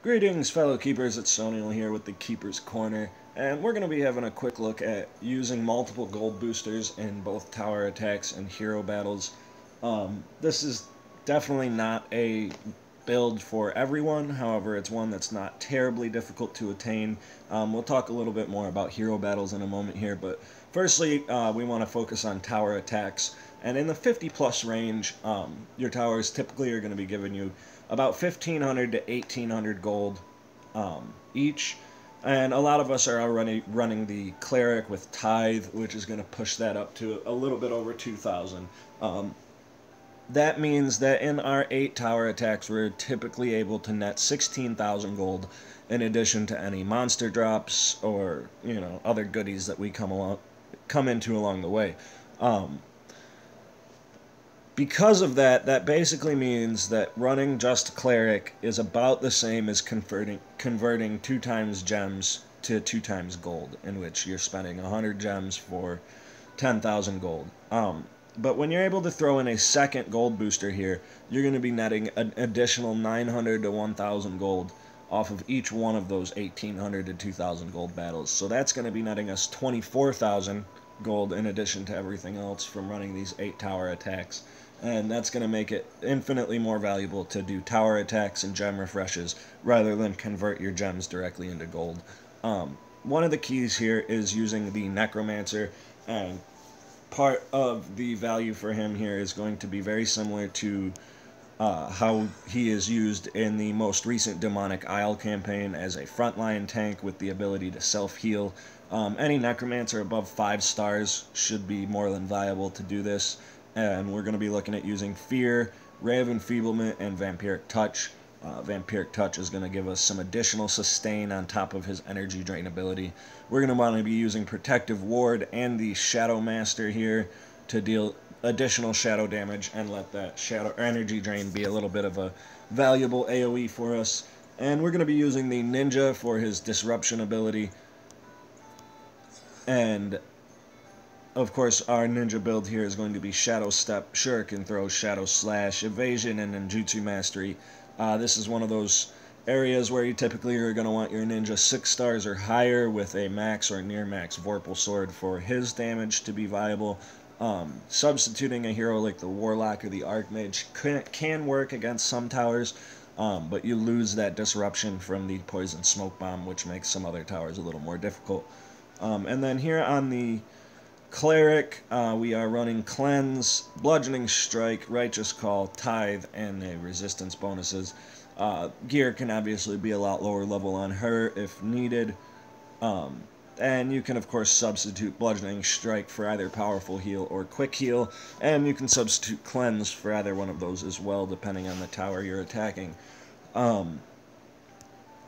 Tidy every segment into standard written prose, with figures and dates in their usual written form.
Greetings, fellow keepers. It's Soniel here with the Keeper's Corner, and we're going to be having a quick look at using multiple gold boosters in both tower attacks and hero battles. This is definitely not a build for everyone, however, it's one that's not terribly difficult to attain. We'll talk a little bit more about hero battles in a moment here, but firstly, we want to focus on tower attacks. And in the 50 plus range, your towers typically are going to be giving you about 1,500 to 1,800 gold each. And a lot of us are already running the CLERIC with Tithe, which is going to push that up to a little bit over 2,000. That means that in our 8 tower attacks, we're typically able to net 16,000 gold in addition to any monster drops or, other goodies that we come into along the way. Because of that, that basically means that running just Cleric is about the same as converting 2 times gems to 2 times gold, in which you're spending 100 gems for 10,000 gold. But when you're able to throw in a second gold booster here, you're going to be netting an additional 900 to 1,000 gold off of each one of those 1,800 to 2,000 gold battles. So that's going to be netting us 24,000 gold in addition to everything else from running these 8 tower attacks. And that's going to make it infinitely more valuable to do tower attacks and gem refreshes rather than convert your gems directly into gold. One of the keys here is using the Necromancer, and part of the value for him here is going to be very similar to how he is used in the most recent Demonic Isle campaign as a frontline tank with the ability to self-heal. Any Necromancer above 5 stars should be more than viable to do this, and we're going to be looking at using Fear, Ray of Enfeeblement, and Vampiric Touch. Vampiric Touch is going to give us some additional sustain on top of his energy drain ability. We're going to want to be using Protective Ward and the Shadow Master here to deal additional shadow damage and let that shadow energy drain be a little bit of a valuable AoE for us. And we're going to be using the Ninja for his disruption ability. And of course, our ninja build here is going to be Shadow Step, Shuriken Throw, Shadow Slash, Evasion, and Ninjutsu Mastery. This is one of those areas where you typically are going to want your ninja 6 stars or higher with a max or near max Vorpal Sword for his damage to be viable. Substituting a hero like the Warlock or the Archmage can work against some towers, but you lose that disruption from the Poison Smoke Bomb, which makes some other towers a little more difficult. And then here on the Cleric, we are running Cleanse, Bludgeoning Strike, Righteous Call, Tithe, and the resistance bonuses. Gear can obviously be a lot lower level on her if needed. And you can, of course, substitute Bludgeoning Strike for either Powerful Heal or Quick Heal, and you can substitute Cleanse for either one of those as well, depending on the tower you're attacking.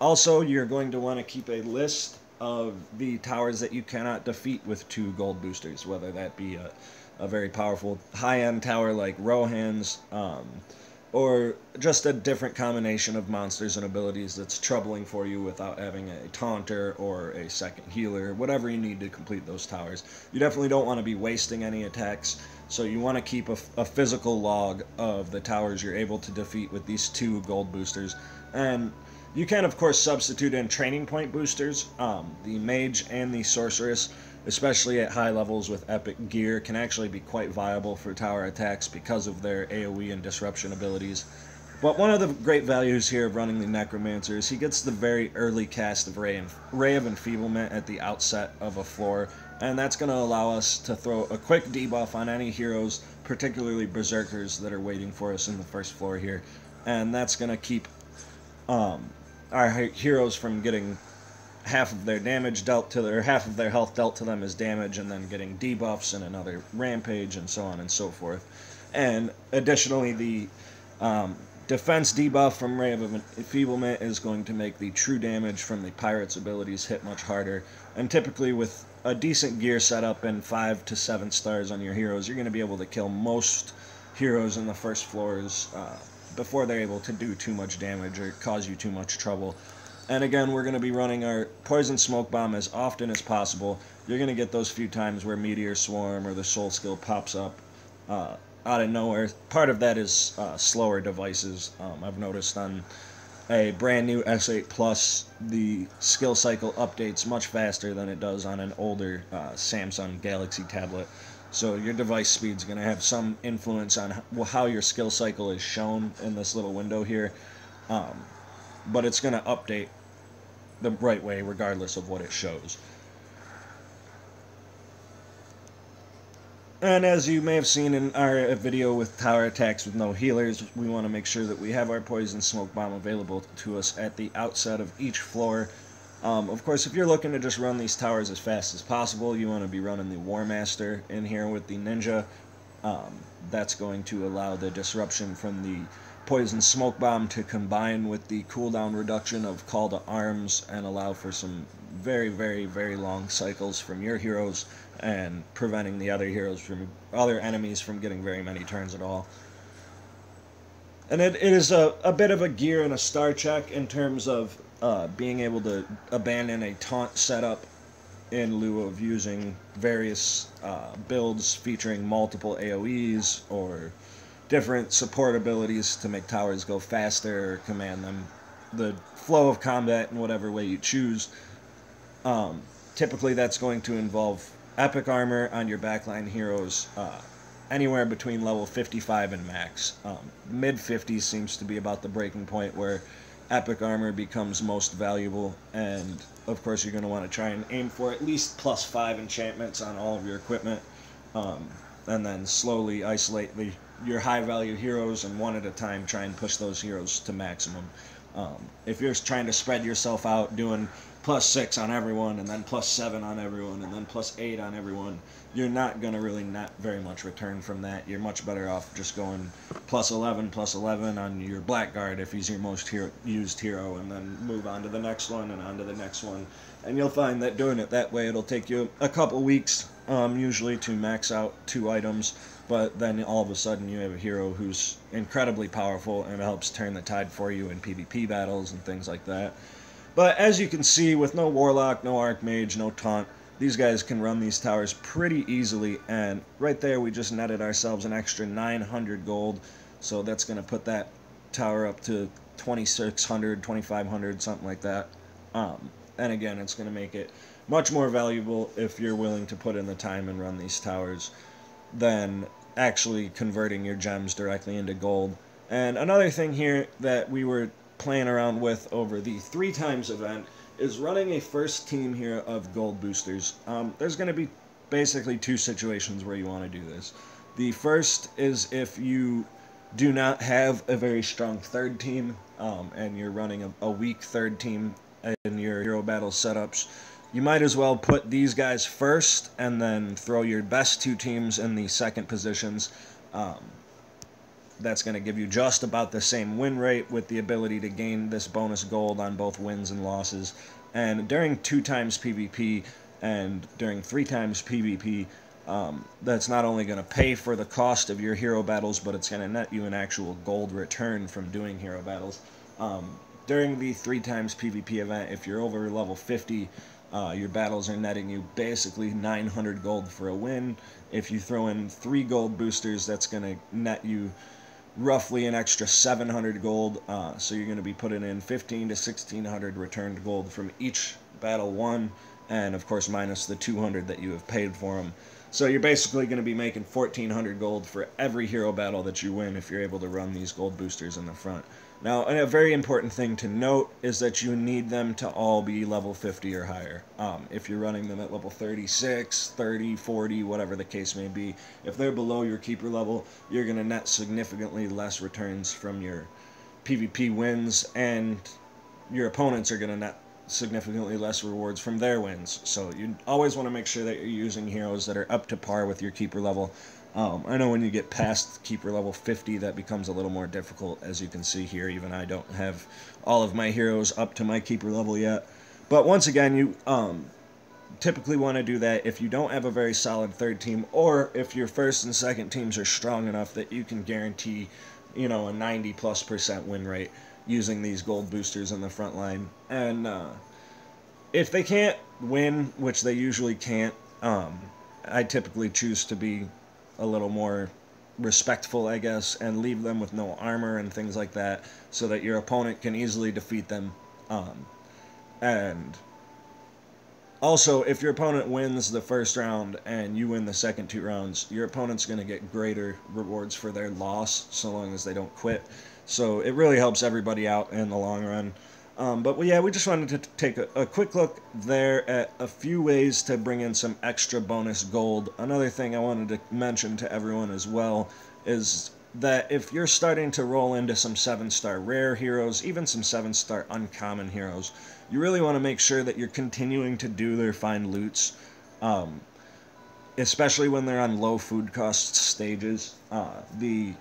Also, you're going to want to keep a list of the towers that you cannot defeat with 2 gold boosters, whether that be a very powerful high-end tower like Rohan's, or just a different combination of monsters and abilities that's troubling for you without having a taunter or a second healer, whatever you need to complete those towers. You definitely don't want to be wasting any attacks, so you want to keep a physical log of the towers you're able to defeat with these 2 gold boosters. And you can, of course, substitute in training point boosters. The Mage and the Sorceress, especially at high levels with epic gear, can actually be quite viable for tower attacks because of their AoE and disruption abilities. But one of the great values here of running the Necromancer is he gets the very early cast of Ray of Enfeeblement at the outset of a floor, and that's going to allow us to throw a quick debuff on any heroes, particularly Berserkers, that are waiting for us in the first floor here. And that's going to keep our heroes from getting half of their damage dealt to their half of their health dealt to them as damage, and then getting debuffs and another rampage and so on and so forth. And additionally, the defense debuff from Ray of Enfeeblement is going to make the true damage from the pirate's abilities hit much harder. And typically with a decent gear setup and 5 to 7 stars on your heroes, you're going to be able to kill most heroes in the first floors before they're able to do too much damage or cause you too much trouble. And again, we're going to be running our Poison Smoke Bomb as often as possible. You're going to get those few times where Meteor Swarm or the Soul Skill pops up out of nowhere. Part of that is slower devices. I've noticed on a brand new S8 Plus, the skill cycle updates much faster than it does on an older Samsung Galaxy tablet. So your device speed is going to have some influence on how your skill cycle is shown in this little window here. But it's going to update the right way regardless of what it shows. And as you may have seen in our video with tower attacks with no healers, we want to make sure that we have our poison smoke bomb available to us at the outset of each floor. Of course, if you're looking to just run these towers as fast as possible, you want to be running the War Master in here with the Ninja. That's going to allow the disruption from the poison smoke bomb to combine with the cooldown reduction of Call to Arms and allow for some very, very, very long cycles from your heroes and preventing the other enemies from getting very many turns at all. And it is a bit of a gear and a star check in terms of being able to abandon a taunt setup in lieu of using various builds featuring multiple AoEs or different support abilities to make towers go faster or command them the flow of combat in whatever way you choose. Typically that's going to involve epic armor on your backline heroes anywhere between level 55 and max. Mid 50s seems to be about the breaking point where epic armor becomes most valuable, and of course you're going to want to try and aim for at least +5 enchantments on all of your equipment, and then slowly isolate your high value heroes and one at a time try and push those heroes to maximum. If you're trying to spread yourself out doing +6 on everyone and then +7 on everyone and then +8 on everyone, you're not going to really net very much return from that. You're much better off just going +11 on your Blackguard if he's your most used hero, and then move on to the next one and on to the next one. And you'll find that doing it that way, it'll take you a couple weeks usually to max out 2 items, but then all of a sudden you have a hero who's incredibly powerful and helps turn the tide for you in PvP battles and things like that. But as you can see, with no Warlock, no Archmage, no Taunt, these guys can run these towers pretty easily, and right there we just netted ourselves an extra 900 gold, so that's going to put that tower up to 2,600, 2,500, something like that. And again, it's going to make it much more valuable if you're willing to put in the time and run these towers than actually converting your gems directly into gold. And another thing here that we were playing around with over the 3x event is running a first team here of gold boosters. There's going to be basically 2 situations where you want to do this. The first is if you do not have a very strong third team and you're running a weak third team in your hero battle setups, you might as well put these guys first and then throw your best 2 teams in the second positions. That's going to give you just about the same win rate with the ability to gain this bonus gold on both wins and losses. And during 2x PvP and during 3x PvP, that's not only going to pay for the cost of your hero battles, but it's going to net you an actual gold return from doing hero battles. During the 3x PvP event, if you're over level 50, your battles are netting you basically 900 gold for a win. If you throw in 3 gold boosters, that's going to net you roughly an extra 700 gold, so you're going to be putting in 1,500 to 1,600 returned gold from each battle won, and of course minus the 200 that you have paid for them. So you're basically going to be making 1,400 gold for every hero battle that you win if you're able to run these gold boosters in the front. Now, a very important thing to note is that you need them to all be level 50 or higher. If you're running them at level 36, 30, 40, whatever the case may be, if they're below your keeper level, you're going to net significantly less returns from your PvP wins, and your opponents are going to net significantly less rewards from their wins. So you always want to make sure that you're using heroes that are up to par with your keeper level. I know when you get past keeper level 50, that becomes a little more difficult. As you can see here, even I don't have all of my heroes up to my keeper level yet. But once again, you typically want to do that if you don't have a very solid third team, or if your first and second teams are strong enough that you can guarantee, you know, a 90+% win rate using these gold boosters in the front line. And if they can't win, which they usually can't, I typically choose to be a little more respectful, I guess, and leave them with no armor and things like that, so that your opponent can easily defeat them. And also, if your opponent wins the first round and you win the second 2 rounds, your opponent's going to get greater rewards for their loss, so long as they don't quit. So it really helps everybody out in the long run. But yeah, we just wanted to take a quick look there at a few ways to bring in some extra bonus gold. Another thing I wanted to mention to everyone as well is that if you're starting to roll into some 7-star rare heroes, even some 7-star uncommon heroes, you really want to make sure that you're continuing to do their find loots, especially when they're on low food cost stages. The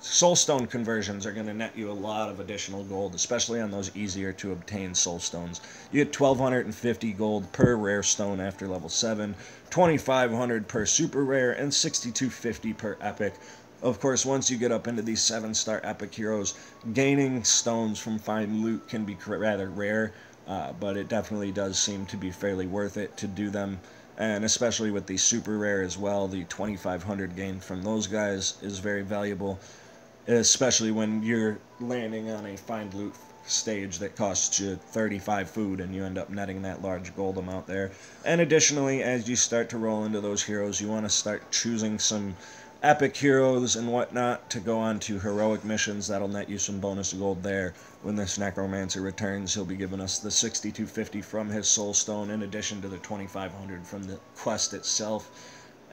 soulstone conversions are going to net you a lot of additional gold, especially on those easier to obtain soulstones. You get 1,250 gold per rare stone after level 7, 2,500 per super rare, and 6,250 per epic. Of course, once you get up into these 7-star epic heroes, gaining stones from find loot can be rather rare, but it definitely does seem to be fairly worth it to do them. And especially with the super rare as well, the 2,500 gained from those guys is very valuable, especially when you're landing on a find loot stage that costs you 35 food and you end up netting that large gold amount there. And additionally, as you start to roll into those heroes, you want to start choosing some epic heroes and whatnot to go on to heroic missions. That'll net you some bonus gold there. When this necromancer returns, he'll be giving us the 6,250 from his soulstone in addition to the 2,500 from the quest itself.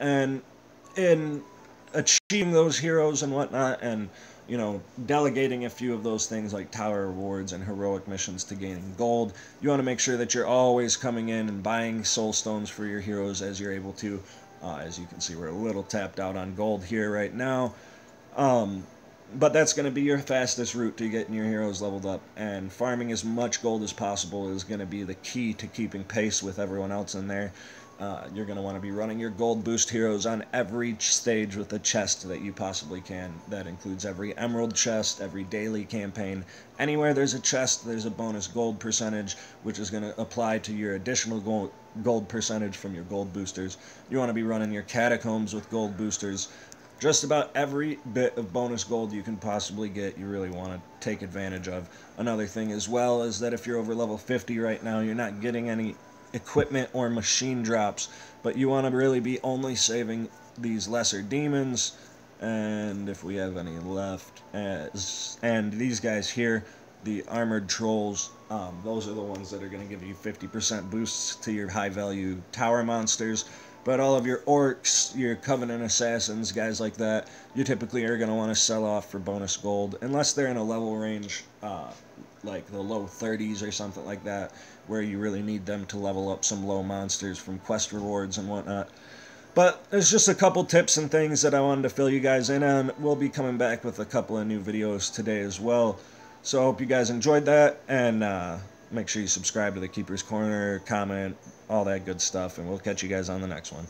And in achieving those heroes and whatnot, and delegating a few of those things like tower rewards and heroic missions to gaining gold, you want to make sure that you're always coming in and buying soul stones for your heroes as you're able to. As you can see, we're a little tapped out on gold here right now. But that's going to be your fastest route to getting your heroes leveled up, and farming as much gold as possible is going to be the key to keeping pace with everyone else in there. You're going to want to be running your gold boost heroes on every stage with a chest that you possibly can. That includes every emerald chest, every daily campaign. Anywhere there's a chest, there's a bonus gold percentage, which is going to apply to your additional gold percentage from your gold boosters. You want to be running your catacombs with gold boosters. Just about every bit of bonus gold you can possibly get, you really want to take advantage of. Another thing as well is that if you're over level 50 right now, you're not getting any equipment or machine drops, but you want to really be only saving these lesser demons, and if we have any left, and these guys here, the armored trolls, those are the ones that are going to give you 50% boosts to your high value tower monsters. But all of your orcs, your covenant assassins, guys like that, you typically are going to want to sell off for bonus gold, unless they're in a level range like the low 30s or something like that, where you really need them to level up some low monsters from quest rewards and whatnot. But there's just a couple tips and things that I wanted to fill you guys in on. We'll be coming back with a couple of new videos today as well. So I hope you guys enjoyed that, and make sure you subscribe to the Keeper's Corner, comment, all that good stuff, and we'll catch you guys on the next one.